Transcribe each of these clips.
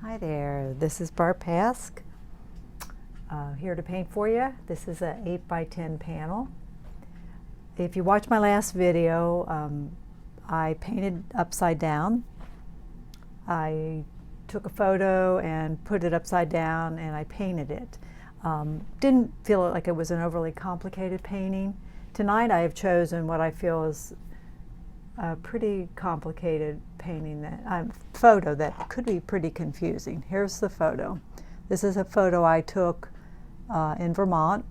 Hi there, this is Barb Pask, here to paint for you. This is an 8x10 panel. If you watched my last video, I painted upside down. I took a photo and put it upside down and I painted it. Didn't feel like it was an overly complicated painting. Tonight I have chosen what I feel is a pretty complicated painting, photo that could be pretty confusing. Here's the photo. This is a photo I took in Vermont.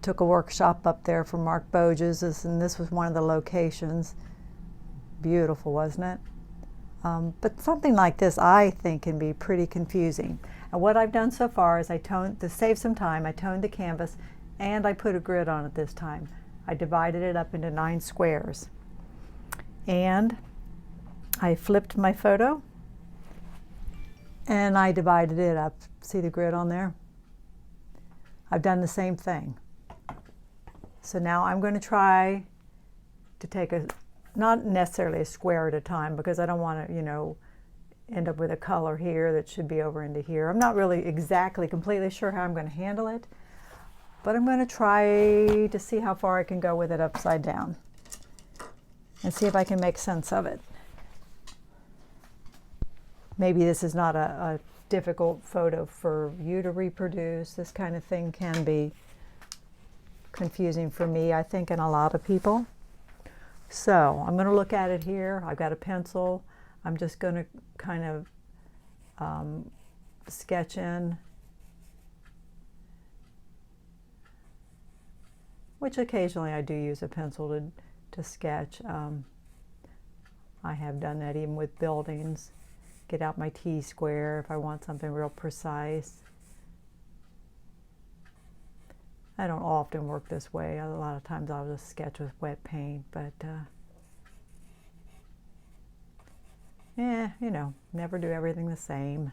Took a workshop up there for Mark Boges, and this was one of the locations. Beautiful, wasn't it? But something like this I think can be pretty confusing. And what I've done so far is to save some time, I toned the canvas and I put a grid on it this time. I divided it up into 9 squares. And I flipped my photo and I divided it up. See the grid on there? I've done the same thing. So now I'm going to try to take not necessarily a square at a time, because I don't want to, end up with a color here that should be over into here. I'm not really exactly completely sure how I'm going to handle it, but I'm going to try to see how far I can go with it upside down and see if I can make sense of it. Maybe this is not a difficult photo for you to reproduce. This kind of thing can be confusing for me, I think, and a lot of people. So I'm going to look at it here. I've got a pencil. I'm just going to kind of sketch in, which occasionally I do use a pencil to sketch. I have done that even with buildings. Get out my T-square if I want something real precise. I don't often work this way. A lot of times I'll just sketch with wet paint, but never do everything the same.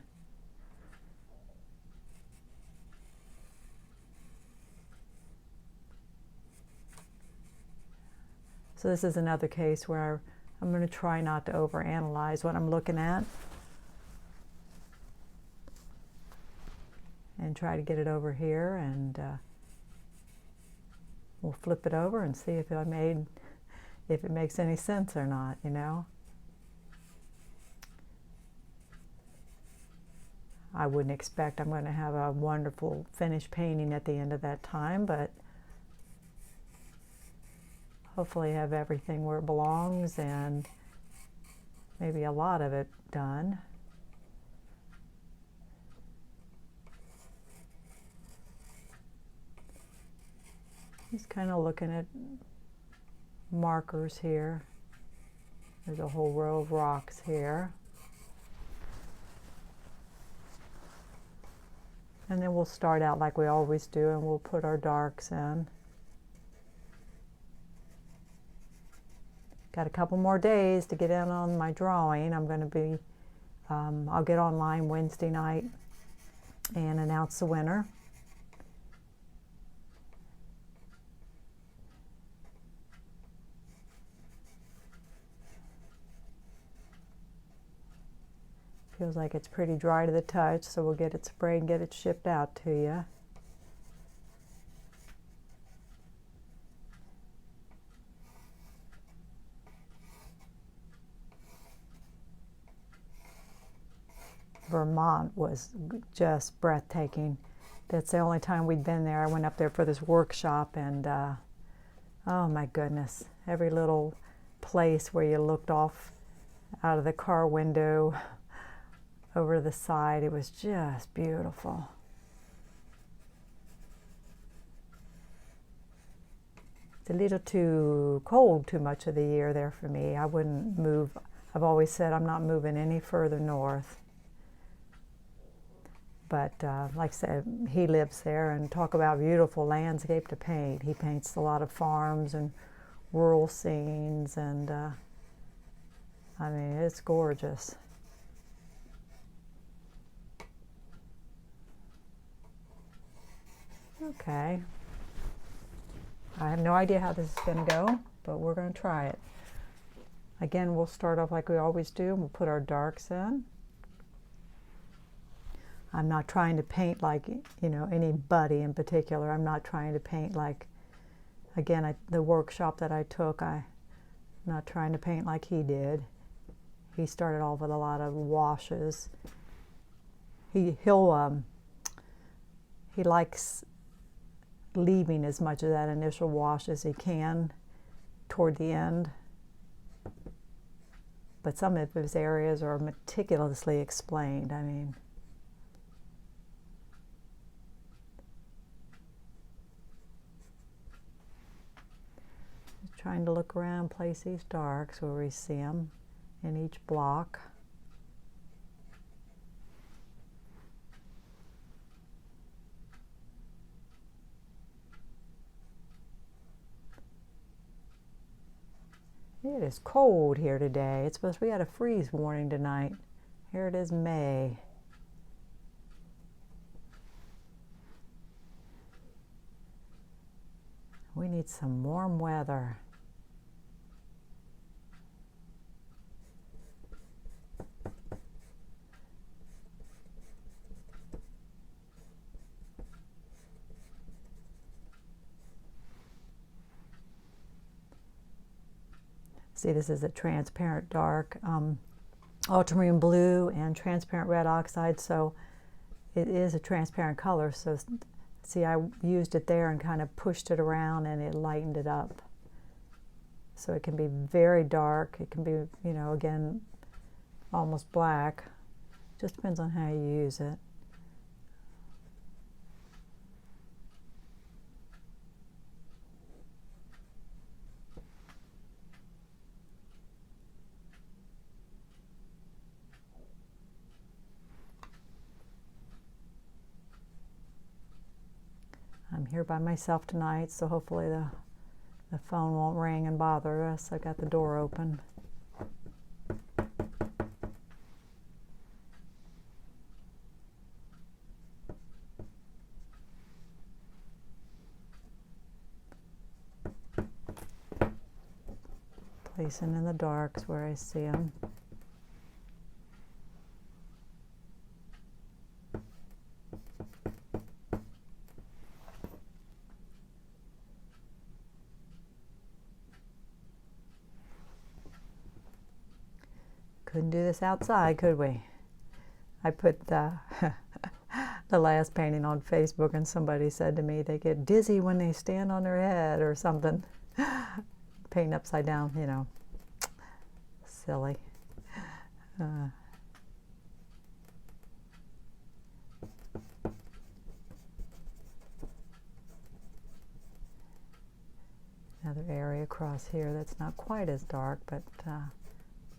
So this is another case where I'm going to try not to overanalyze what I'm looking at and try to get it over here, and we'll flip it over and see if it makes any sense or not, I wouldn't expect I'm going to have a wonderful finished painting at the end of that time, but hopefully have everything where it belongs and maybe a lot of it done. Just kind of looking at markers here. There's a whole row of rocks here. And then we'll start out like we always do, and we'll put our darks in. Got a couple more days to get in on my drawing. I'm going to be, I'll get online Wednesday night and announce the winner. Feels like it's pretty dry to the touch, so we'll get it sprayed and get it shipped out to you. Vermont was just breathtaking. That's the only time we'd been there. I went up there for this workshop, and oh my goodness, every little place where you looked off out of the car window over to the side, it was just beautiful. It's a little too cold too much of the year there for me. I wouldn't move. I've always said I'm not moving any further north. But like I said, he lives there, and talk about beautiful landscape to paint. He paints a lot of farms and rural scenes, and I mean, it's gorgeous. Okay. I have no idea how this is going to go, but we're going to try it. Again, we'll start off like we always do, and we'll put our darks in. I'm not trying to paint like, you know, anybody in particular. I'm not trying to paint like, again, the workshop that I took, I'm not trying to paint like he did. He started off with a lot of washes. He likes leaving as much of that initial wash as he can toward the end. But some of his areas are meticulously explained. I mean, just trying to look around, place these darks where we see them in each block. It is cold here today. It's supposed to be at a freeze warning tonight. Here it is, May. We need some warm weather. See, this is a transparent dark ultramarine blue and transparent red oxide, so it is a transparent color. So see, I used it there and kind of pushed it around and it lightened it up. So it can be very dark. It can be, you know, again, almost black. Just depends on how you use it. I'm here by myself tonight, so hopefully the phone won't ring and bother us. I got the door open. Placing in the darks where I see them. Couldn't do this outside, could we? I put the last painting on Facebook and somebody said to me they get dizzy when they stand on their head or something. Painting upside down, you know. Silly. Another area across here that's not quite as dark, but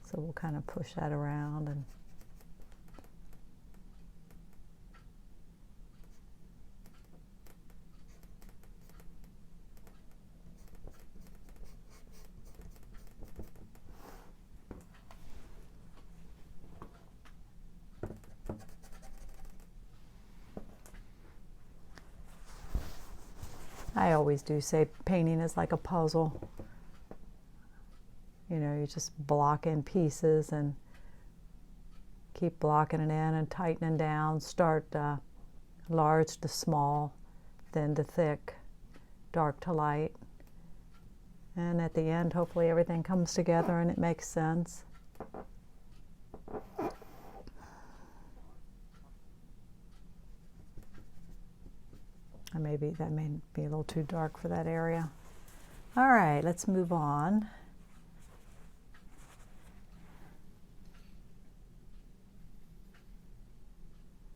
so we'll kind of push that around and I always do say painting is like a puzzle. You know, you just block in pieces and keep blocking it in and tightening down. Start large to small, then to thick, dark to light. And at the end, hopefully everything comes together and it makes sense. And maybe that may be a little too dark for that area. All right, let's move on.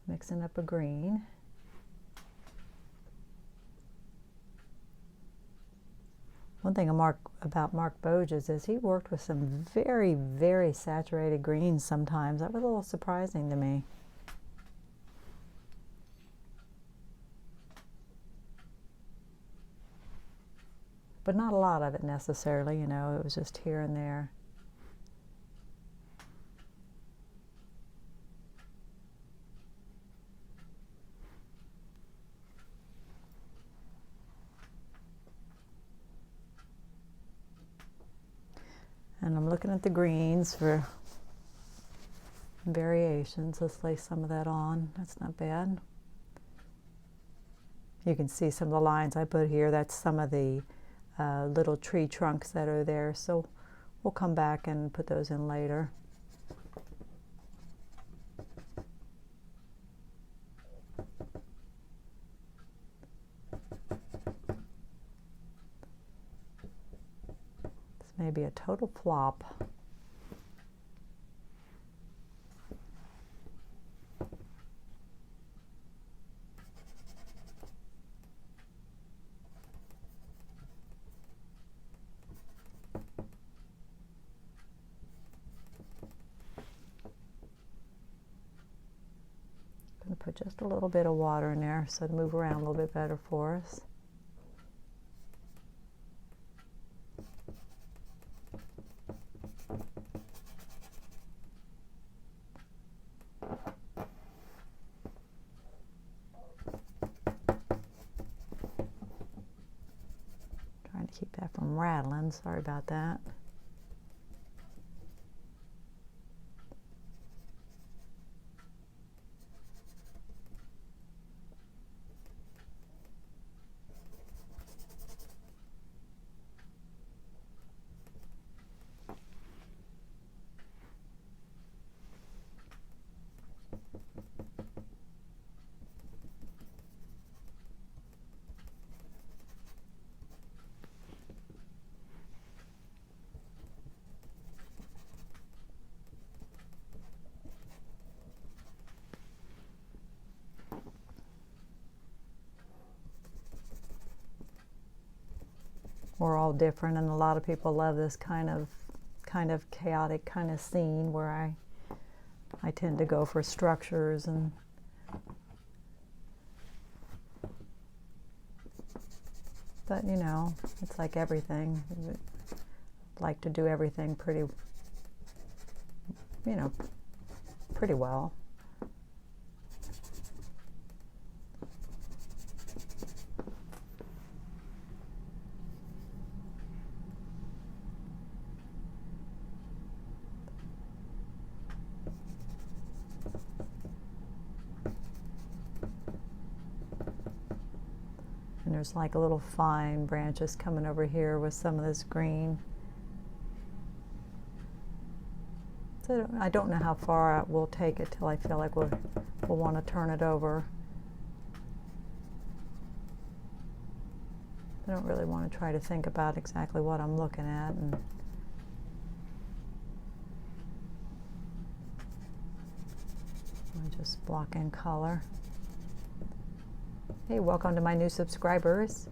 Mixing up a green. One thing about Mark Boges is he worked with some very, very saturated greens sometimes. That was a little surprising to me. But not a lot of it necessarily, you know, it was just here and there. And I'm looking at the greens for variations. Let's lay some of that on. That's not bad. You can see some of the lines I put here. That's some of the little tree trunks that are there. So we'll come back and put those in later. This may be a total flop. Put just a little bit of water in there so to move around a little bit better for us. Trying to keep that from rattling, sorry about that. We're all different, and a lot of people love this kind of chaotic kind of scene where I tend to go for structures, and but you know, it's like everything. I like to do everything pretty, you know, pretty well. And there's like a little fine branches coming over here with some of this green. So I don't know how far we'll take it till I feel like we'll want to turn it over. I don't really want to try to think about exactly what I'm looking at. And I just block in color. Hey, welcome to my new subscribers.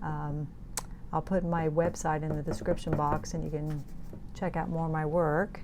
I'll put my website in the description box and you can check out more of my work.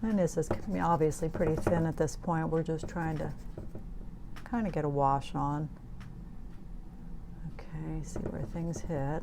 And this is obviously pretty thin at this point. We're just trying to kind of get a wash on. Okay, see where things hit.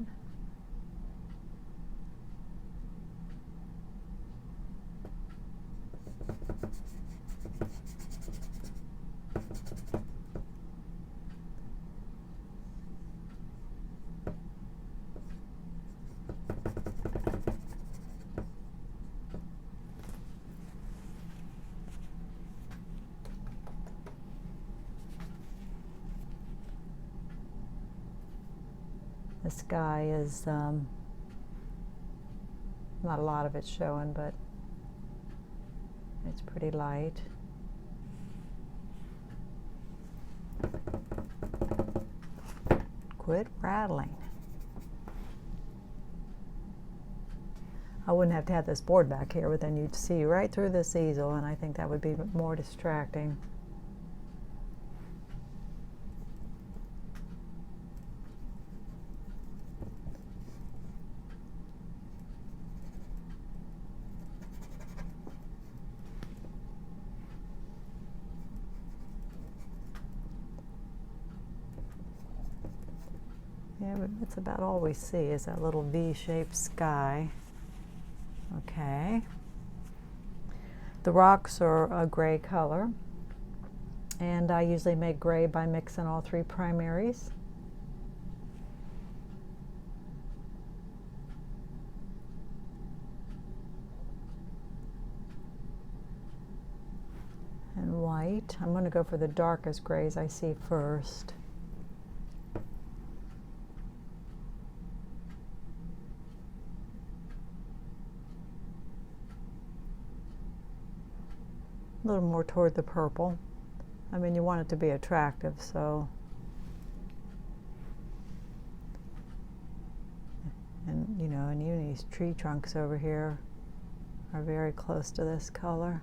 The sky is, not a lot of it's showing, but it's pretty light. Quit rattling. I wouldn't have to have this board back here, but then you'd see right through this easel, and I think that would be more distracting. Yeah, but that's about all we see is that little V-shaped sky. Okay. The rocks are a gray color, and I usually make gray by mixing all three primaries. And white. I'm going to go for the darkest grays I see first. A little more toward the purple. I mean, you want it to be attractive, so. And, you know, and even these tree trunks over here are very close to this color.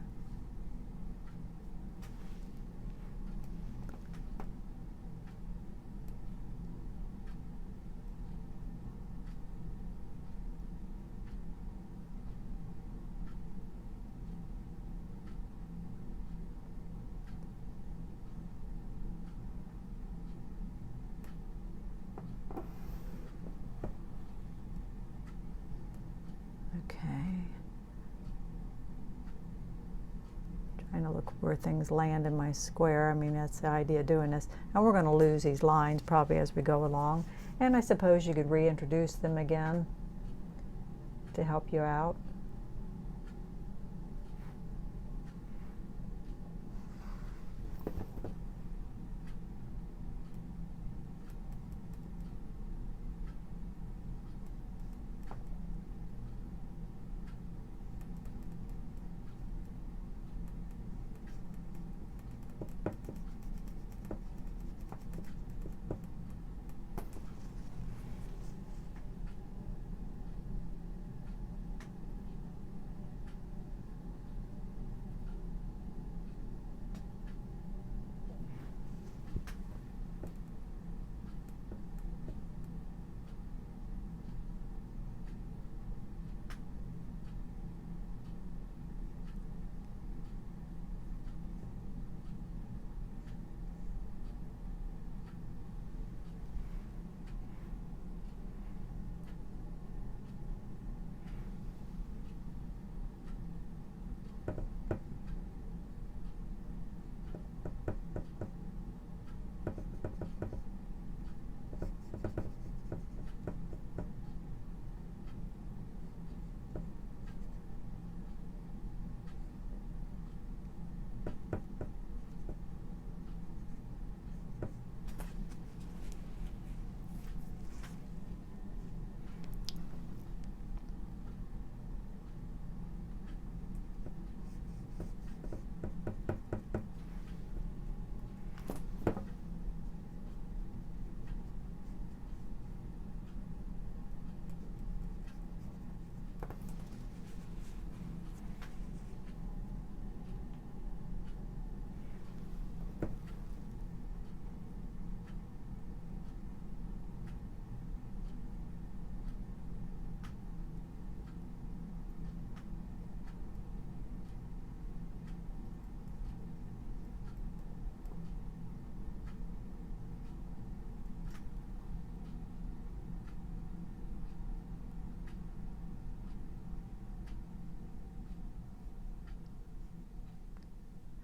Okay. Trying to look where things land in my square. I mean, that's the idea of doing this. And we're going to lose these lines probably as we go along. And I suppose you could reintroduce them again to help you out.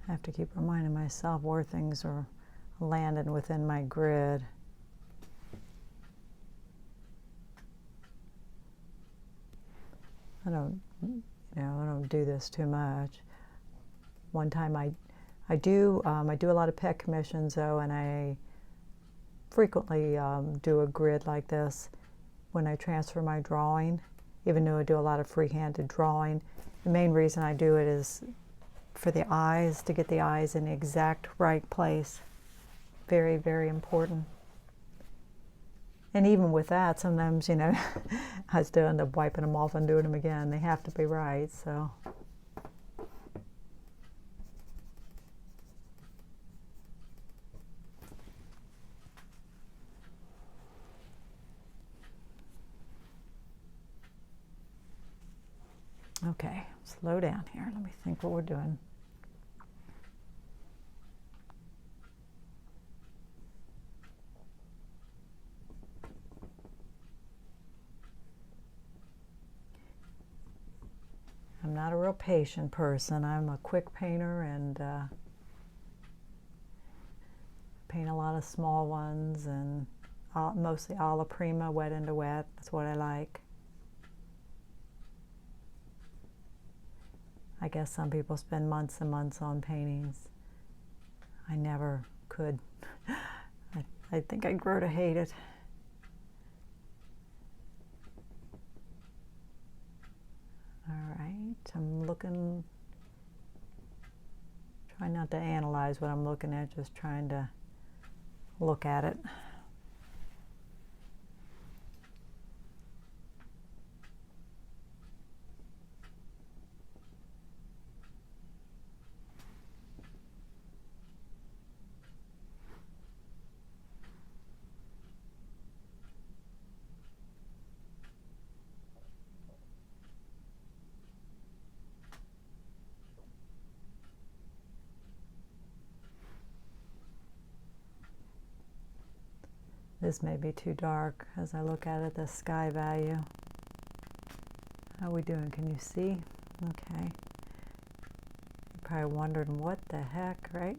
I have to keep reminding myself where things are landing within my grid. I don't do this too much. One time I do a lot of pet commissions though, and I frequently do a grid like this when I transfer my drawing, even though I do a lot of free-handed drawing. The main reason I do it is for the eyes, to get the eyes in the exact right place. Very, very important. And even with that, sometimes, you know, I still end up wiping them off and doing them again. They have to be right, so. Okay, slow down here. Let me think what we're doing. a patient person. I'm a quick painter and paint a lot of small ones, and mostly alla prima, wet into wet. That's what I like. I guess some people spend months and months on paintings. I never could. I think I'd grow to hate it. All right, I'm looking, trying not to analyze what I'm looking at, just trying to look at it. This may be too dark as I look at it, the sky value. How are we doing? Can you see? Okay. You're probably wondering what the heck, right?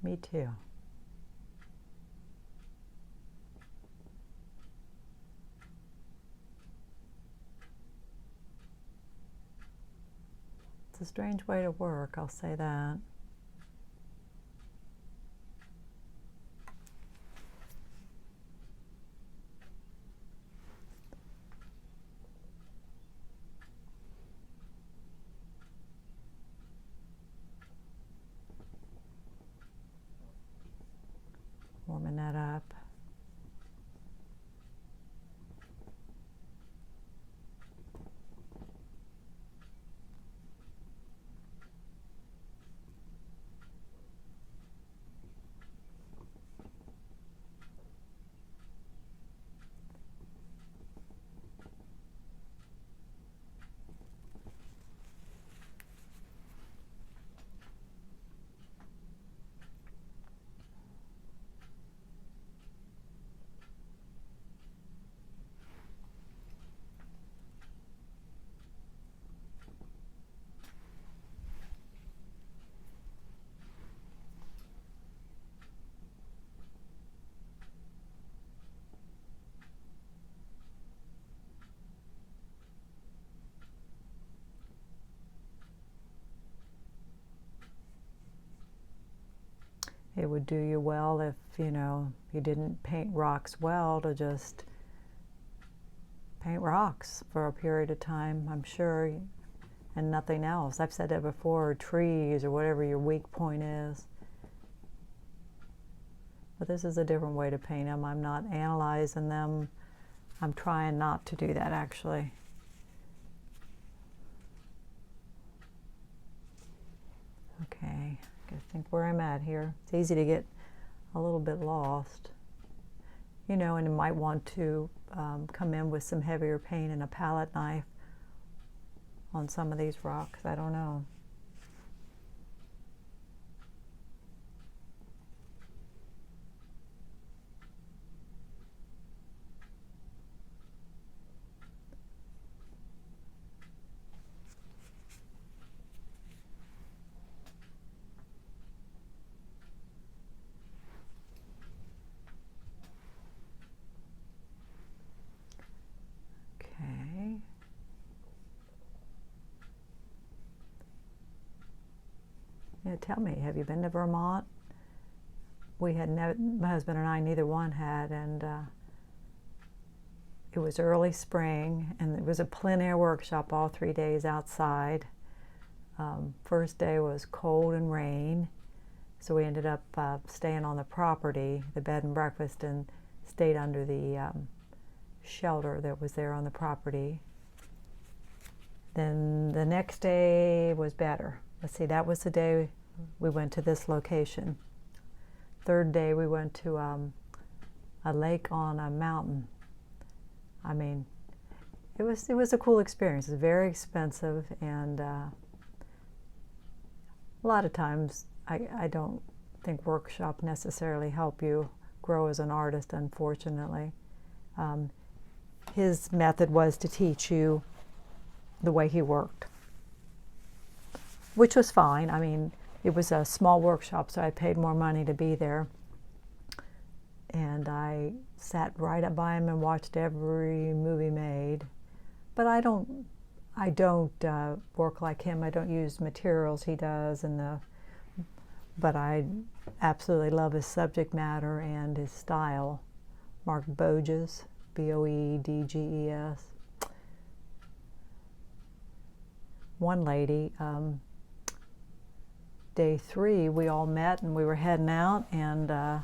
Me too. It's a strange way to work, I'll say that. Warming that up. It would do you well if, you didn't paint rocks well, to just paint rocks for a period of time, I'm sure, and nothing else. I've said that before, or trees, or whatever your weak point is. But this is a different way to paint them. I'm not analyzing them. I'm trying not to do that, actually. Okay. I think where I'm at here. It's easy to get a little bit lost, and you might want to come in with some heavier paint and a palette knife on some of these rocks. I don't know. Yeah, tell me, have you been to Vermont? We had my husband and I, neither one had, and it was early spring, and it was a plein air workshop all 3 days outside. First day was cold and rain, so we ended up staying on the property, the bed and breakfast, and stayed under the shelter that was there on the property. Then the next day was better. Let's see, that was the day we went to this location. Third day we went to a lake on a mountain. I mean, it was a cool experience. It's very expensive, and a lot of times I don't think workshops necessarily help you grow as an artist, unfortunately. his method was to teach you the way he worked, which was fine. I mean, it was a small workshop, so I paid more money to be there. And I sat right up by him and watched every movie made. But I don't work like him. I don't use materials he does, but I absolutely love his subject matter and his style. Mark Boeges, Boedges. One lady, day 3, we all met and we were heading out, and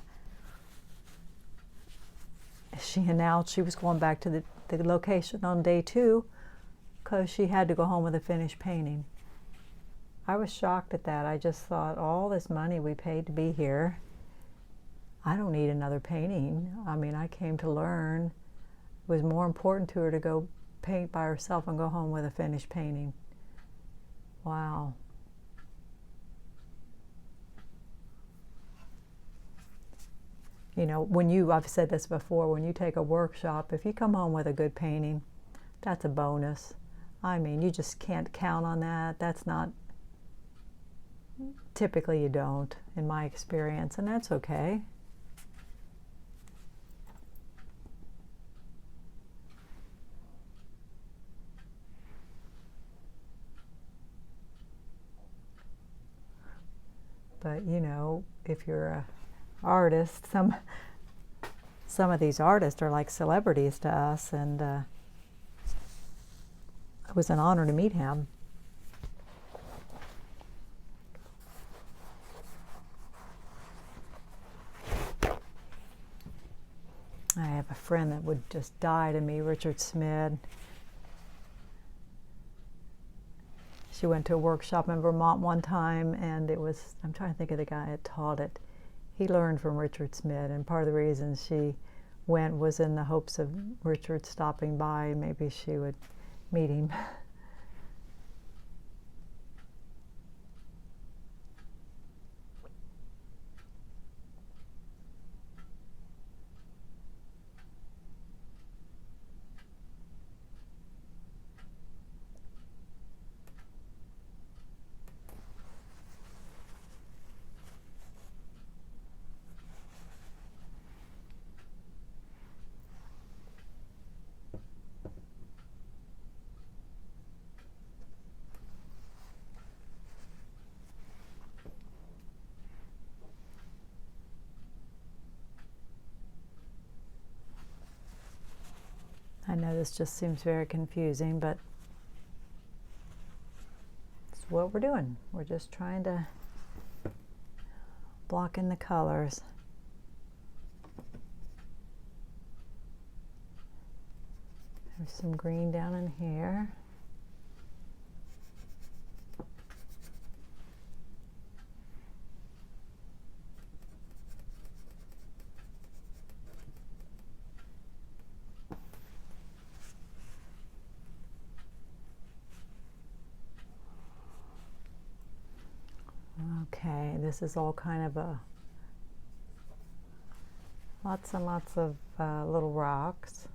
she announced she was going back to the location on day 2 because she had to go home with a finished painting. I was shocked at that. I just thought, all this money we paid to be here, I don't need another painting. I mean, I came to learn. It was more important to her to go paint by herself and go home with a finished painting. Wow. You know, I've said this before, when you take a workshop, if you come home with a good painting, that's a bonus. I mean, you just can't count on that. That's not, typically you don't, in my experience, and that's okay. But, you know, if you're an artist, some of these artists are like celebrities to us, and it was an honor to meet him. I have a friend that would just die to me, Richard Smith. She went to a workshop in Vermont one time, and I'm trying to think of the guy that taught it. He learned from Richard Smith, and part of the reason she went was in the hopes of Richard stopping by. Maybe she would meet him. I know this just seems very confusing, but it's what we're doing. We're just trying to block in the colors. There's some green down in here. Okay, this is all kind of lots and lots of little rocks.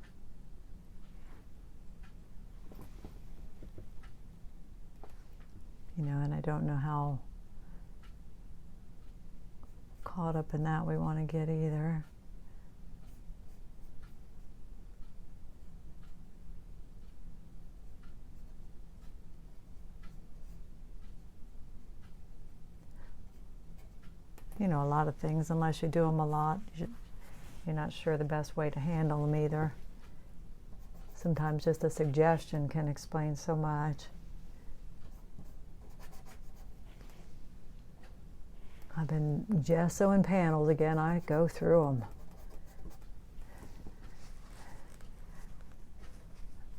You know, and I don't know how caught up in that we want to get either. You know, a lot of things, unless you do them a lot, you're not sure the best way to handle them either. Sometimes just a suggestion can explain so much. I've been gessoing panels again. I go through them.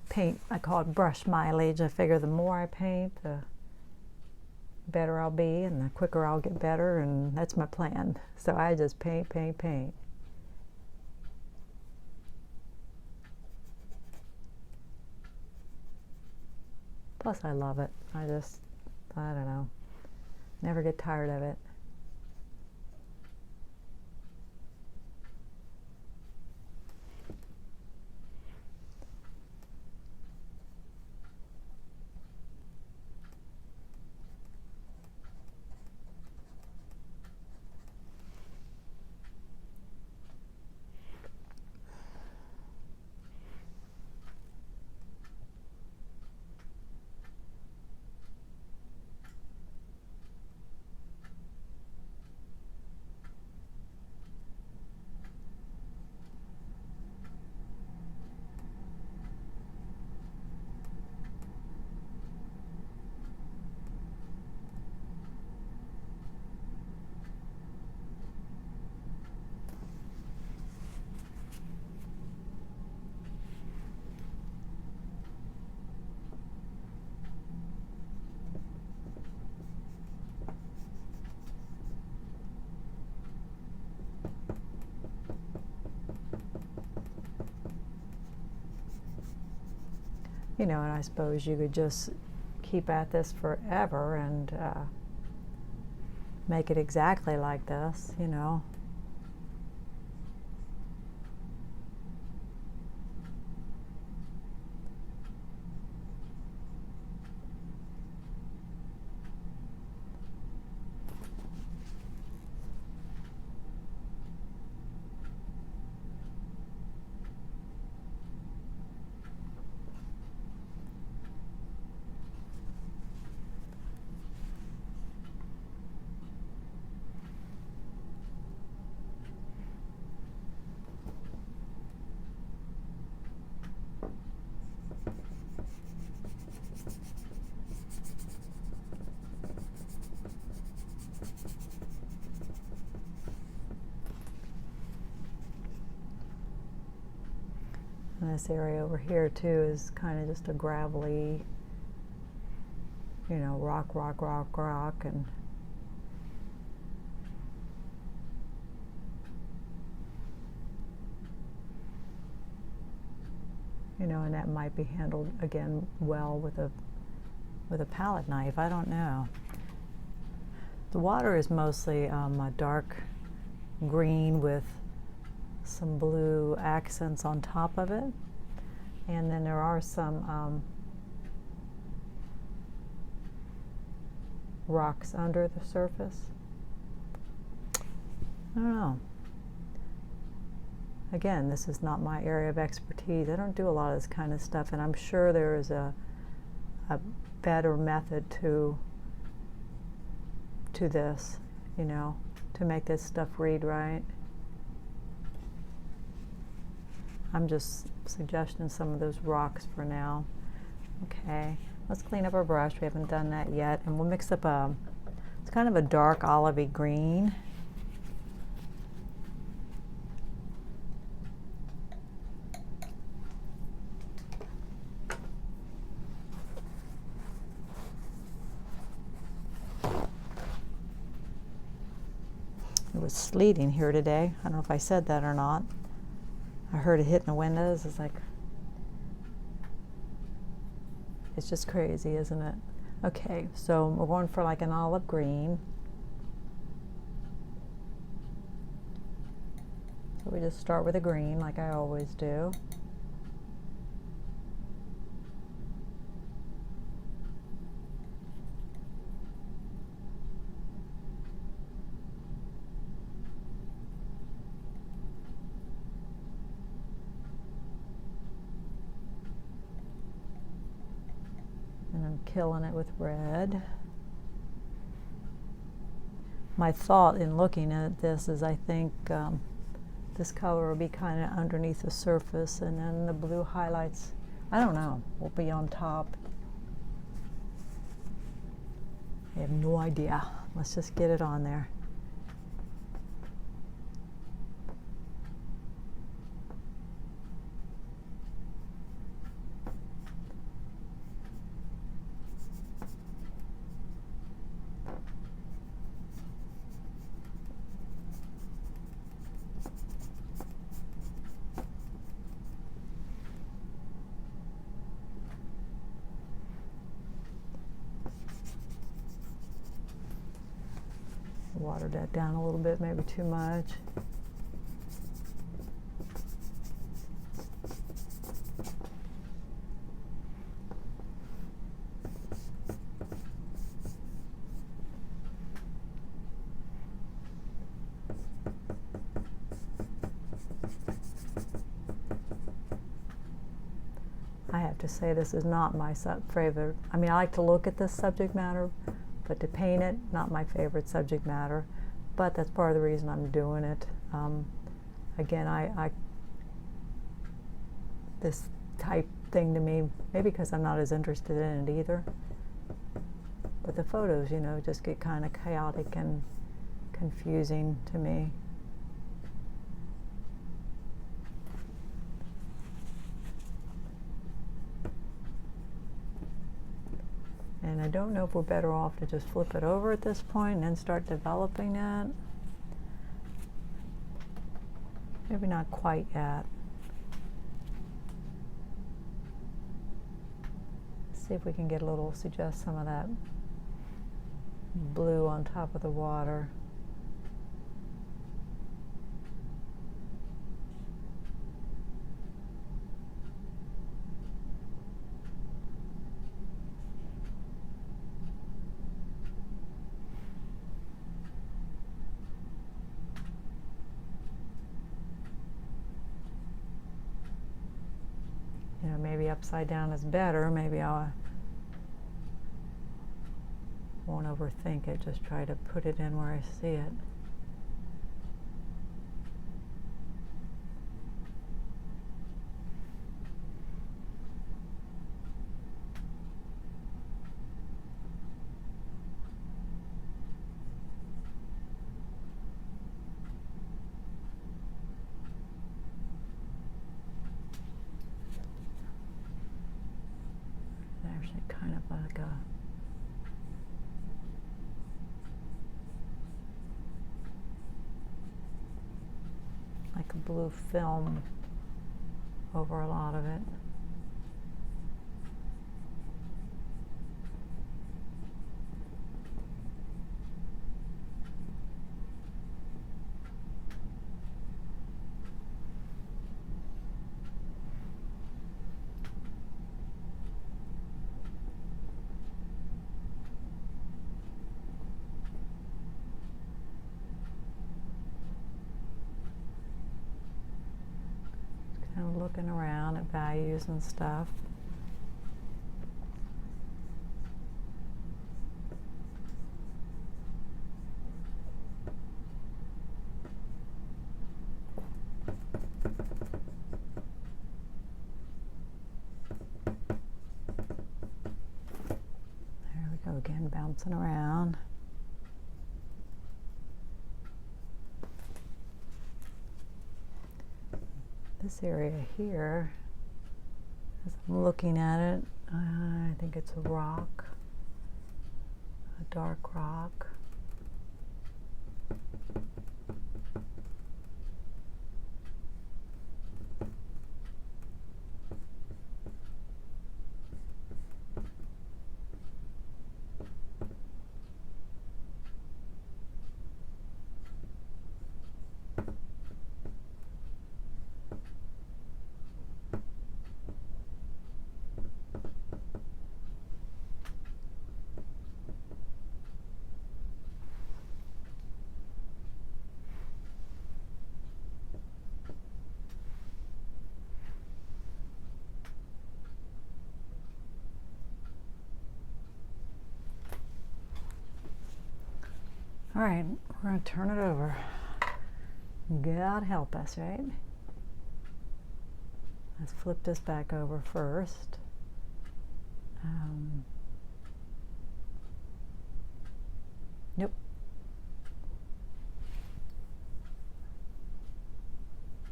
Paint, I call it brush mileage. I figure the more I paint, the better I'll be, and the quicker I'll get better, and that's my plan. So I just paint, paint, paint. Plus I love it. I don't know, never get tired of it. You know, and I suppose you could just keep at this forever and make it exactly like this, you know. And this area over here too is kind of just a gravelly, you know, rock, and you know, and that might be handled again well with a palette knife. I don't know. The water is mostly a dark green with some blue accents on top of it, and then there are some rocks under the surface. I don't know. Again, this is not my area of expertise. I don't do a lot of this kind of stuff, and I'm sure there is a better method to this, you know, to make this stuff read right. I'm just suggesting some of those rocks for now. Okay, let's clean up our brush. We haven't done that yet, and we'll mix up it's kind of a dark olivey green. It was sleeting here today. I don't know if I said that or not. I heard it hitting the windows. It's like, it's just crazy, isn't it? Okay, so we're going for like an olive green. So we just start with a green like I always do. And I'm killing it with red. My thought in looking at this is I think this color will be kind of underneath the surface, and then the blue highlights, I don't know, will be on top. I have no idea. Let's just get it on there. Watered that down a little bit, maybe too much. I have to say this is not my favorite. I mean, I like to look at this subject matter, but to paint it, not my favorite subject matter. But that's part of the reason I'm doing it. Again, I this type thing to me, maybe because I'm not as interested in it either. But the photos, you know, just get kind of chaotic and confusing to me. And I don't know if we're better off to just flip it over at this point and then start developing that. Maybe not quite yet. See if we can get a little, suggest some of that blue on top of the water. You know, maybe upside down is better. Maybe I won't overthink it. Just try to put it in where I see it. Actually kind of like a blue film over a lot of it. Kind of looking around at values and stuff. There we go again, bouncing around. This area here, as I'm looking at it, I think it's a rock, a dark rock. All right, we're going to turn it over. God help us, right? Let's flip this back over first. Nope.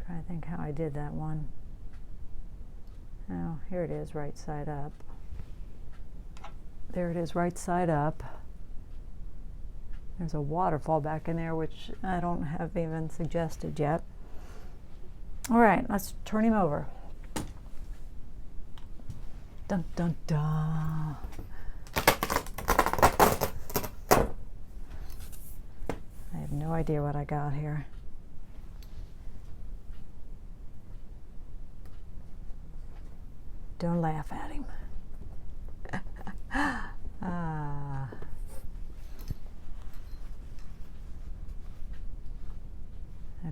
Trying to think how I did that one. Oh, here it is, right side up. There it is, right side up. There's a waterfall back in there, which I don't have even suggested yet. All right, let's turn him over. Dun, dun, dun. I have no idea what I got here. Don't laugh at him.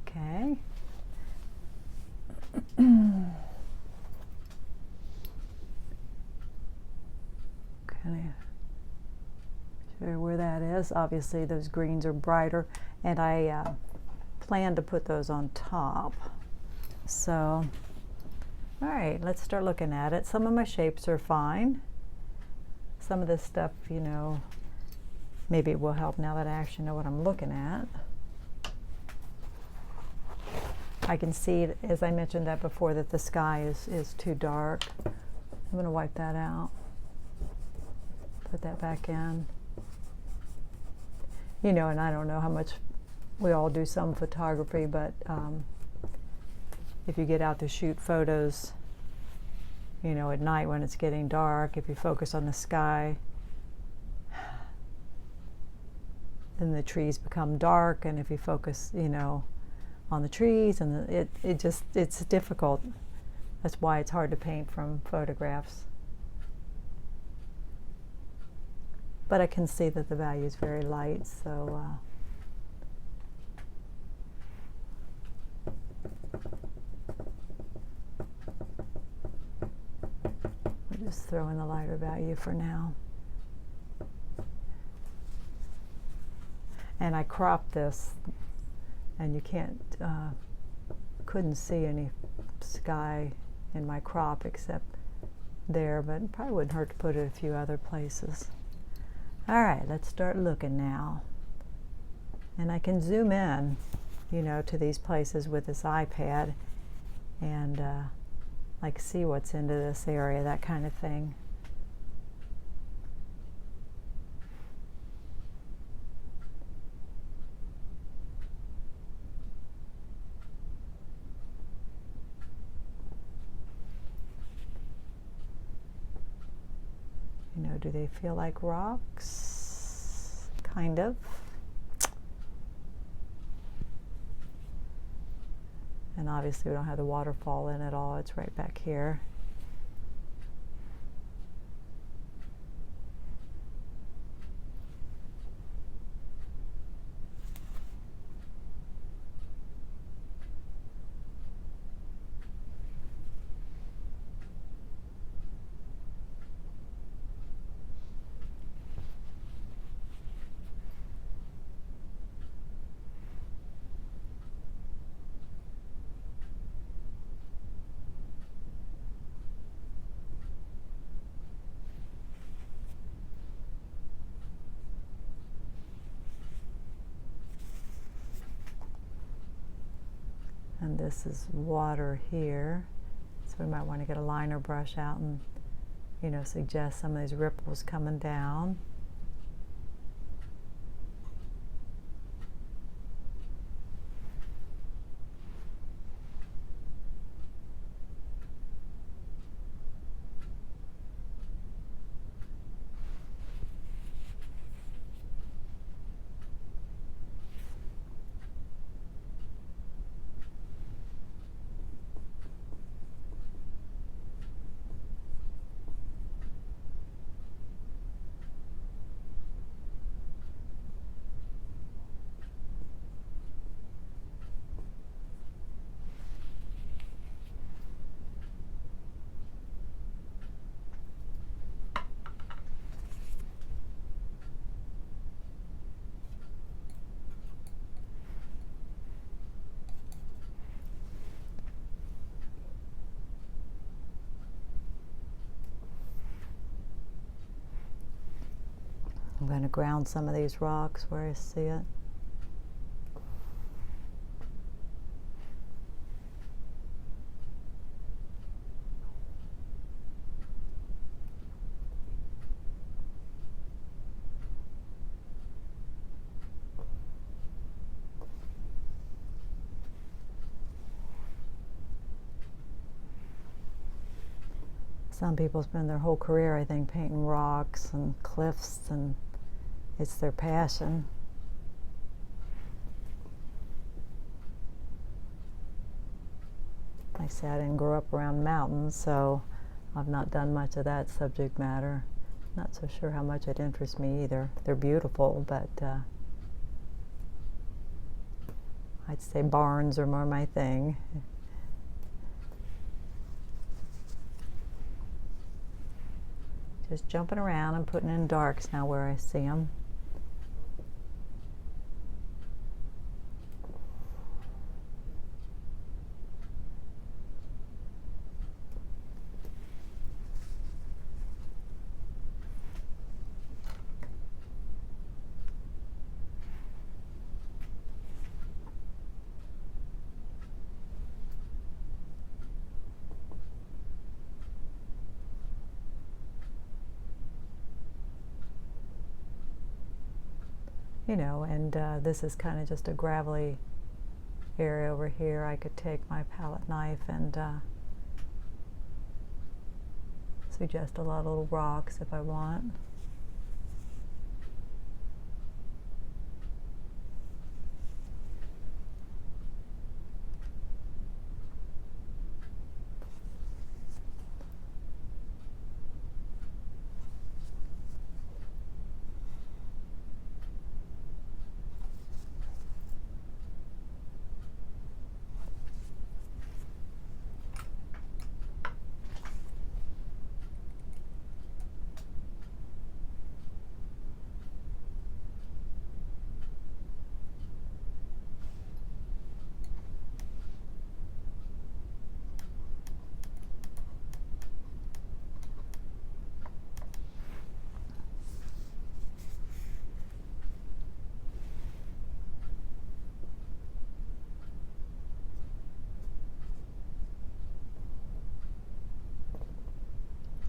Okay. Kind of show where that is. Obviously those greens are brighter, and I plan to put those on top. So, all right, let's start looking at it. Some of my shapes are fine. Some of this stuff, you know, maybe it will help now that I actually know what I'm looking at. I can see, as I mentioned that before, that the sky is too dark. I'm going to wipe that out. Put that back in. You know, and I don't know how much, we all do some photography, but if you get out to shoot photos, you know, at night when it's getting dark, if you focus on the sky, then the trees become dark, and if you focus, you know, on the trees, and it's difficult. That's why it's hard to paint from photographs. But I can see that the value is very light, so we'll just throw in the lighter value for now. And I cropped this, and you couldn't see any sky in my crop except there, but it probably wouldn't hurt to put it a few other places. All right, let's start looking now. And I can zoom in, you know, to these places with this iPad and like see what's into this area, that kind of thing. You know, do they feel like rocks? Kind of. And obviously we don't have the waterfall in at all, it's right back here. And this is water here, so we might want to get a liner brush out and, you know, suggest some of these ripples coming down. I'm going to ground some of these rocks where I see it. Some people spend their whole career, I think, painting rocks and cliffs, and it's their passion. Like I say, I didn't grow up around mountains, so I've not done much of that subject matter. Not so sure how much it interests me either. They're beautiful, but I'd say barns are more my thing. Just jumping around and putting in darks now where I see them. You know, and this is kind of just a gravelly area over here. I could take my palette knife and suggest a lot of little rocks if I want.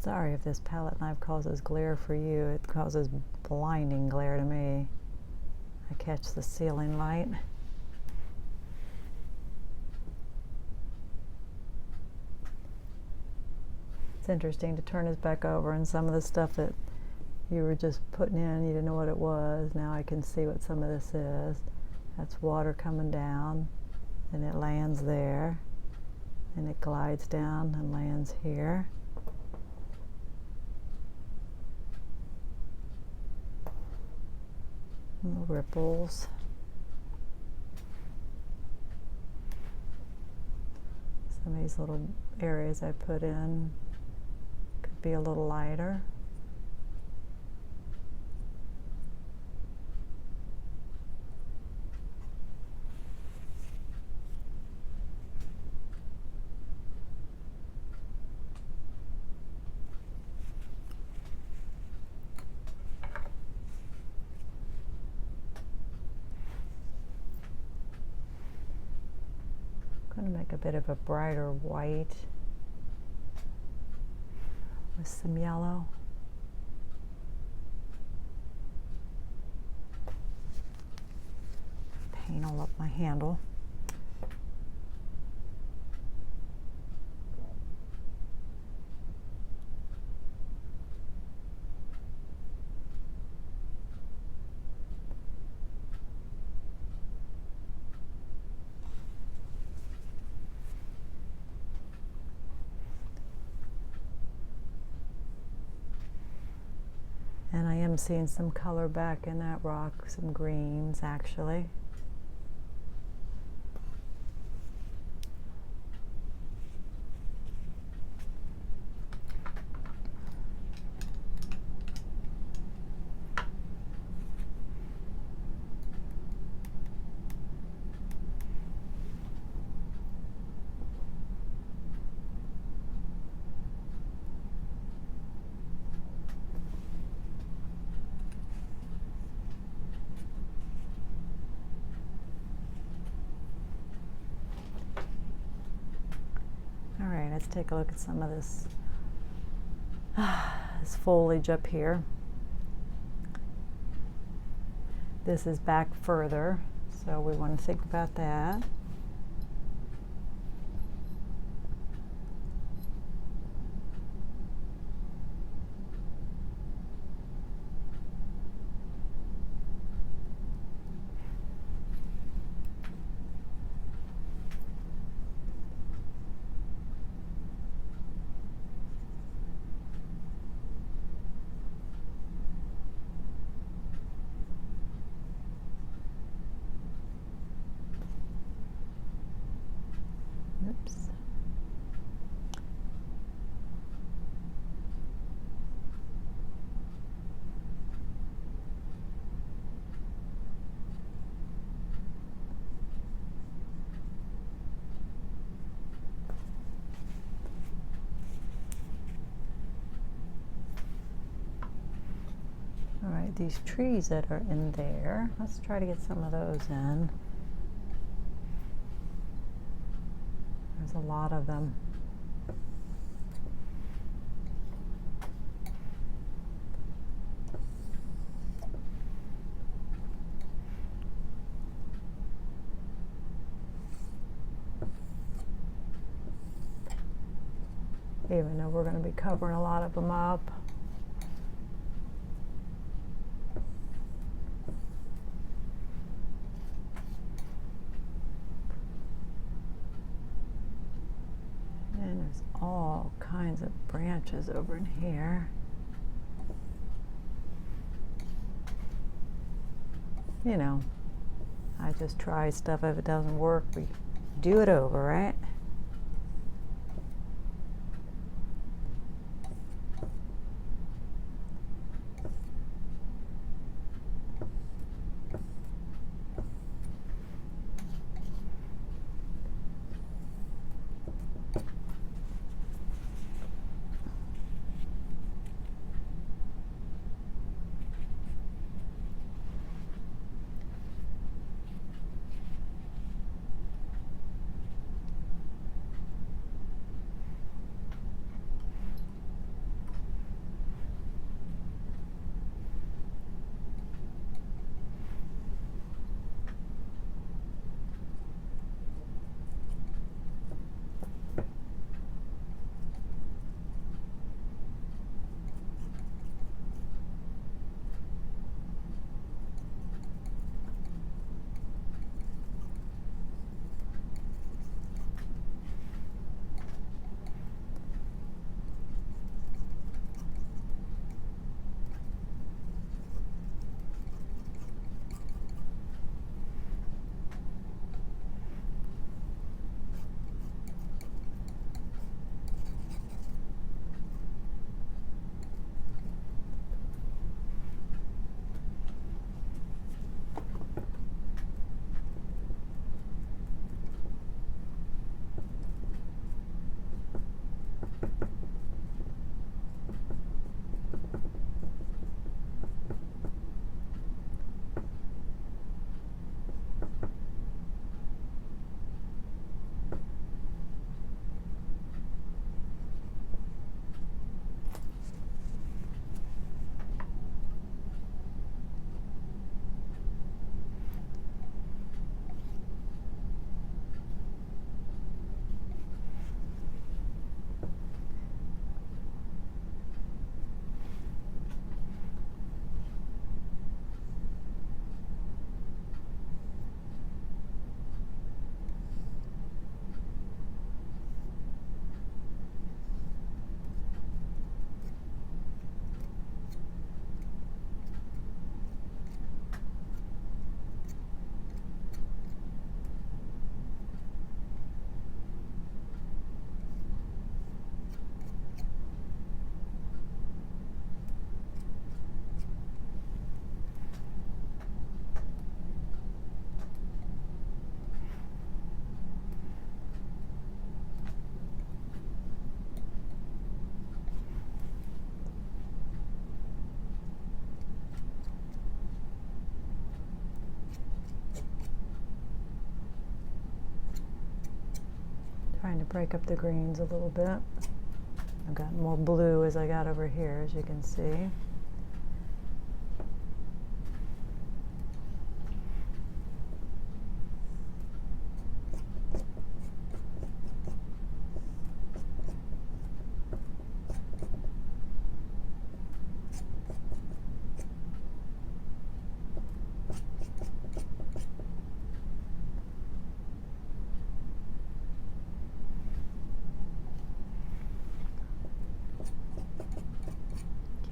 Sorry if this palette knife causes glare for you. It causes blinding glare to me. I catch the ceiling light. It's interesting to turn this back over, and some of the stuff that you were just putting in, you didn't know what it was. Now I can see what some of this is. That's water coming down, and it lands there, and it glides down and lands here. Little ripples. Some of these little areas I put in could be a little lighter. I'm going to make a bit of a brighter white with some yellow. Paint all up my handle. And I am seeing some color back in that rock, some greens actually. Let's take a look at some of this, this foliage up here. This is back further, so we want to think about that. Oops. All right, these trees that are in there, let's try to get some of those in. There's a lot of them. even though we're going to be covering a lot of them up. And there's all kinds of branches over in here. You know, I just try stuff. If it doesn't work, we do it over, right? Trying to break up the greens a little bit. I've got more blue as I got over here, as you can see.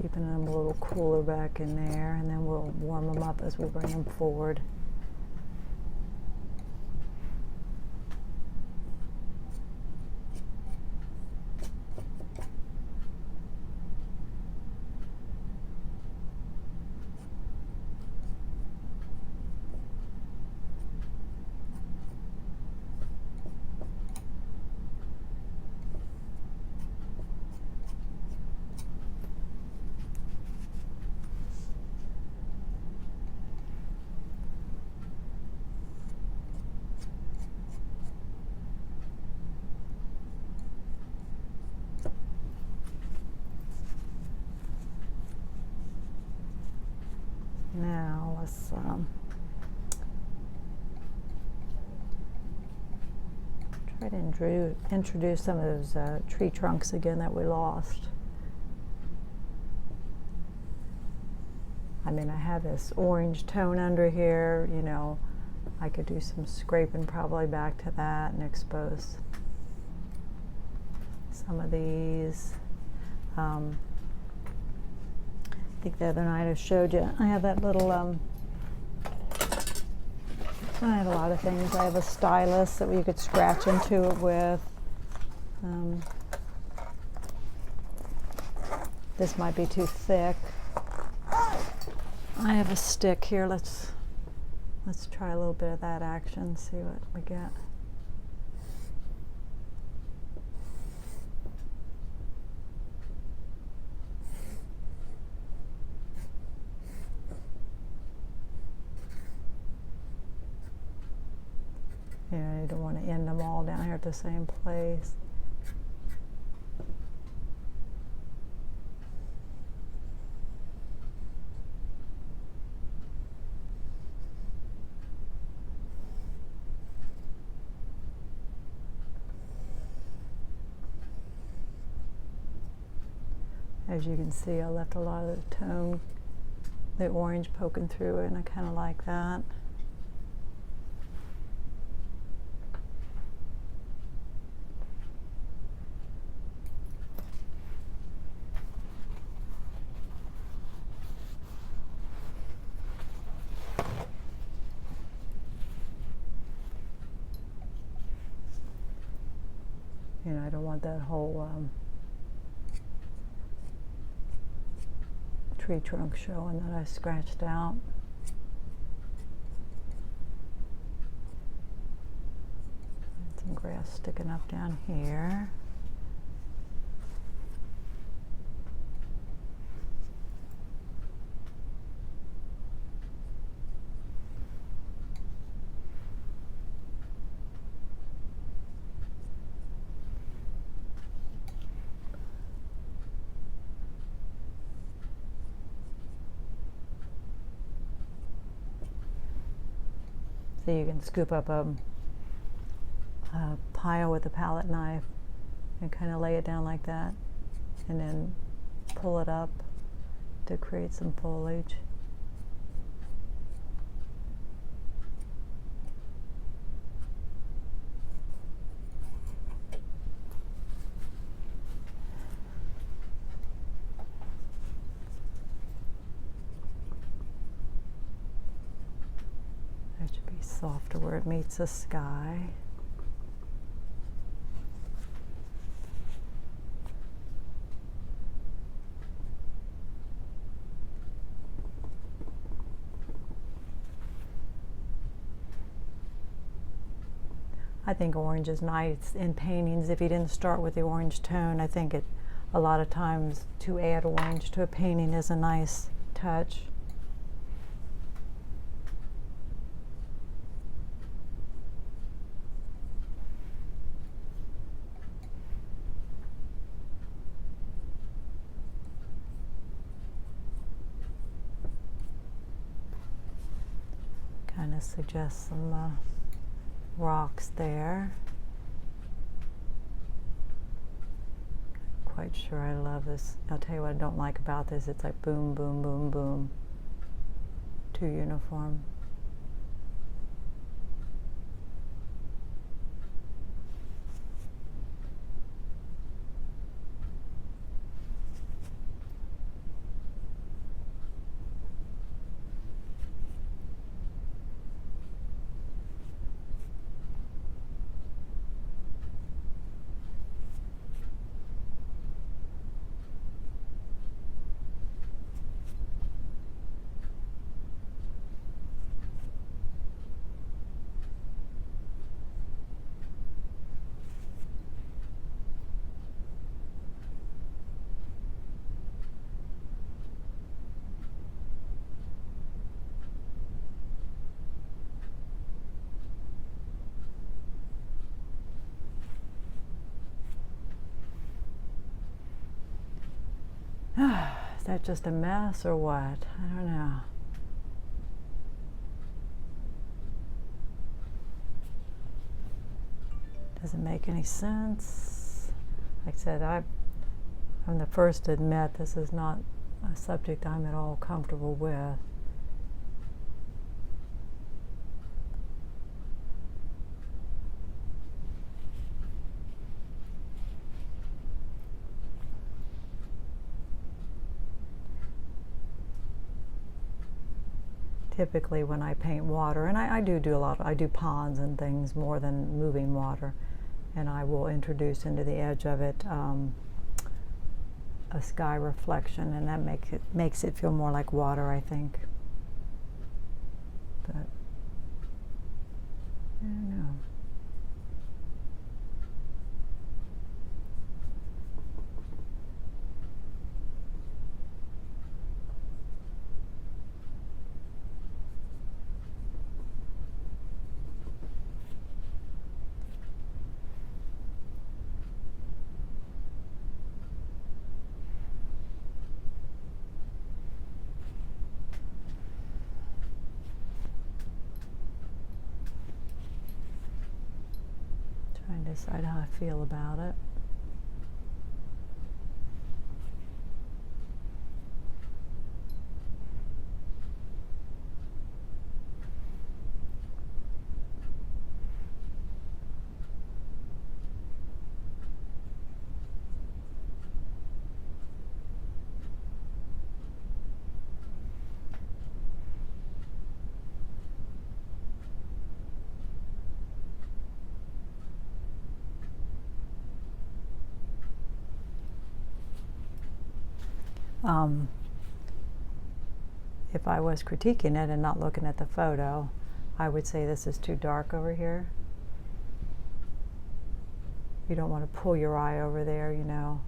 Keeping them a little cooler back in there, and then we'll warm them up as we bring them forward. Now let's Try to introduce some of those tree trunks again that we lost. I mean, I have this orange tone under here, you know, I could do some scraping probably back to that and expose some of these. I think the other night I showed you, I have that little, I have a lot of things. I have a stylus that you could scratch into it with. This might be too thick. I have a stick here. Let's try a little bit of that action, see what we get. Yeah, you don't want to end them all down here at the same place. As you can see, I left a lot of the tone, the orange poking through it, and I kind of like that. You know, I don't want that whole tree trunk showing that I scratched out. Some grass sticking up down here. So you can scoop up a pile with a palette knife and kind of lay it down like that, and then pull it up to create some foliage. That should be softer where it meets the sky. I think orange is nice in paintings. If you didn't start with the orange tone, I think a lot of times to add orange to a painting is a nice touch. Kind of suggests some rocks there. Quite sure I love this. I'll tell you what I don't like about this. It's like boom, boom, boom, boom. Too uniform. Is that just a mess or what? I don't know. Doesn't make any sense. Like I said, I'm the first to admit this is not a subject I'm at all comfortable with. Typically when I paint water, and I do a lot, I do ponds and things more than moving water, and I will introduce into the edge of it a sky reflection, and that makes it feel more like water, I think. But I don't know. Trying to decide how I feel about it. If I was critiquing it and not looking at the photo, I would say this is too dark over here. You don't want to pull your eye over there, you know.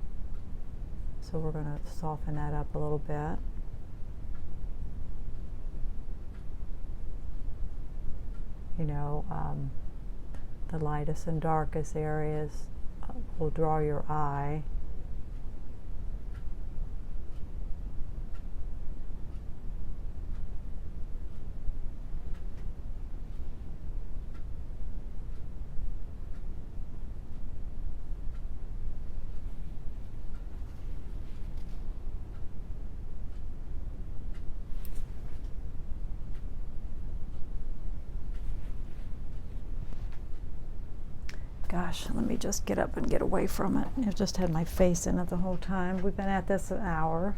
So we're going to soften that up a little bit. You know, the lightest and darkest areas will draw your eye. Gosh, let me just get up and get away from it. I've just had my face in it the whole time. We've been at this an hour.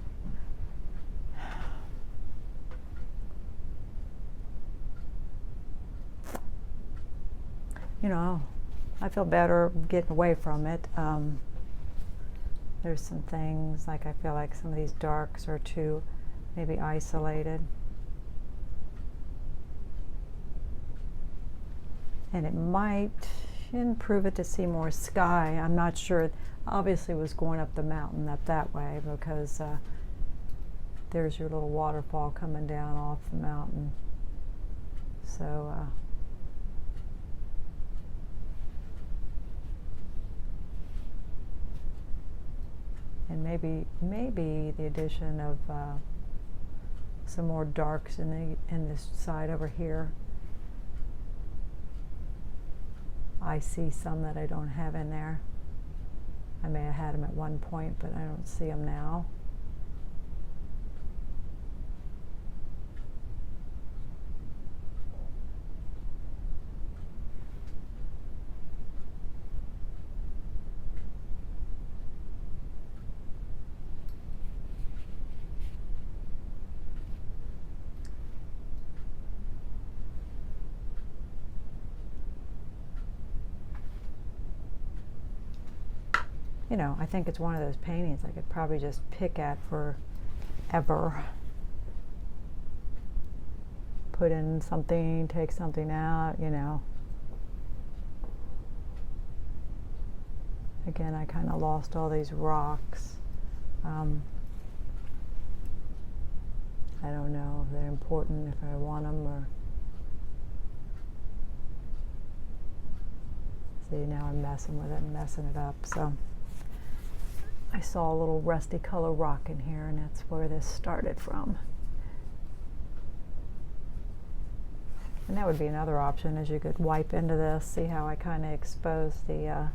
You know, I feel better getting away from it. There's some things, like I feel like some of these darks are too maybe isolated. And it might improve it to see more sky. I'm not sure. Obviously, it was going up the mountain up that way because there's your little waterfall coming down off the mountain. So and maybe the addition of some more darks in this side over here. I see some that I don't have in there. I may have had them at one point, but I don't see them now. You know, I think it's one of those paintings I could probably just pick at forever. Put in something, take something out, you know. Again, I kind of lost all these rocks. I don't know if they're important, if I want them, or... See, now I'm messing with it and messing it up, so... I saw a little rusty color rock in here, and that's where this started from. And that would be another option, is you could wipe into this. See how I kind of expose the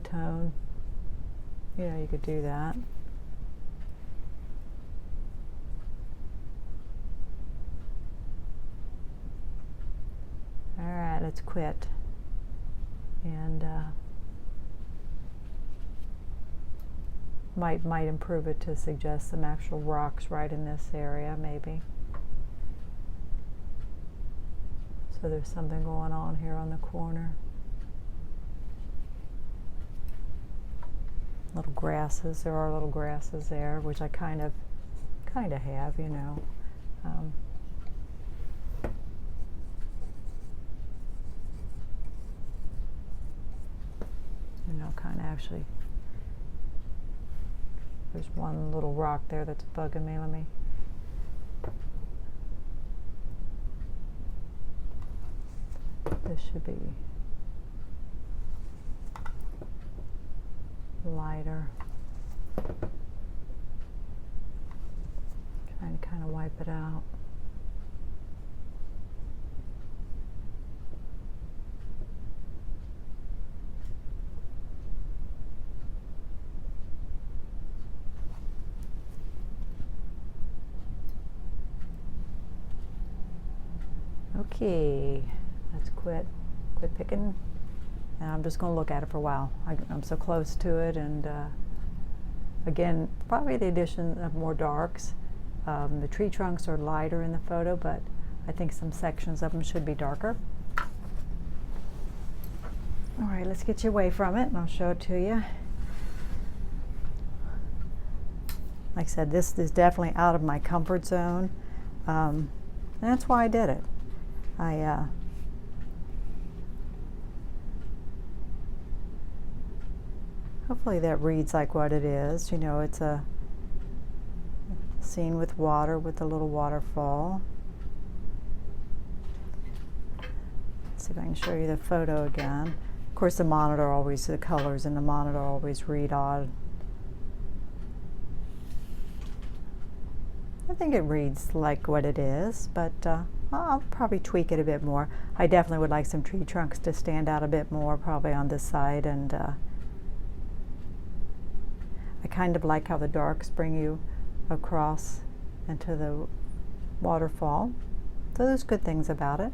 tone? You know, you could do that. All right, let's quit. And might improve it to suggest some actual rocks right in this area, maybe. So there's something going on here on the corner. Little grasses, there are little grasses there, which I kind of have, you know. You know, kind of actually. There's one little rock there that's bugging me. Let me. This should be lighter. Trying to kind of wipe it out. Okay, let's quit picking, and I'm just going to look at it for a while. I'm so close to it, and again, probably the addition of more darks. The tree trunks are lighter in the photo, but I think some sections of them should be darker. All right, let's get you away from it, and I'll show it to you. Like I said, this is definitely out of my comfort zone, and that's why I did it. Hopefully that reads like what it is. You know, it's a scene with water, with a little waterfall. Let's see if I can show you the photo again. Of course, the colors in the monitor always read odd. I think it reads like what it is, but I'll probably tweak it a bit more. I definitely would like some tree trunks to stand out a bit more, probably on this side, and I kind of like how the darks bring you across into the waterfall. So there's good things about it.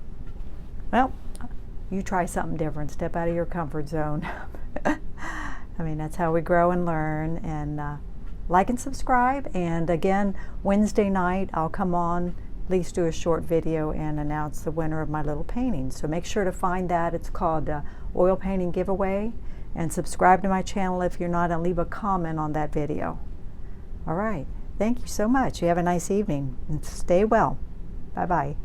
Well, you try something different. Step out of your comfort zone. I mean, that's how we grow and learn. And like and subscribe. And again, Wednesday night I'll come on, at least do a short video and announce the winner of my little painting. So make sure to find that. It's called Oil Painting Giveaway. And subscribe to my channel if you're not, and leave a comment on that video. All right. Thank you so much. You have a nice evening and stay well. Bye-bye.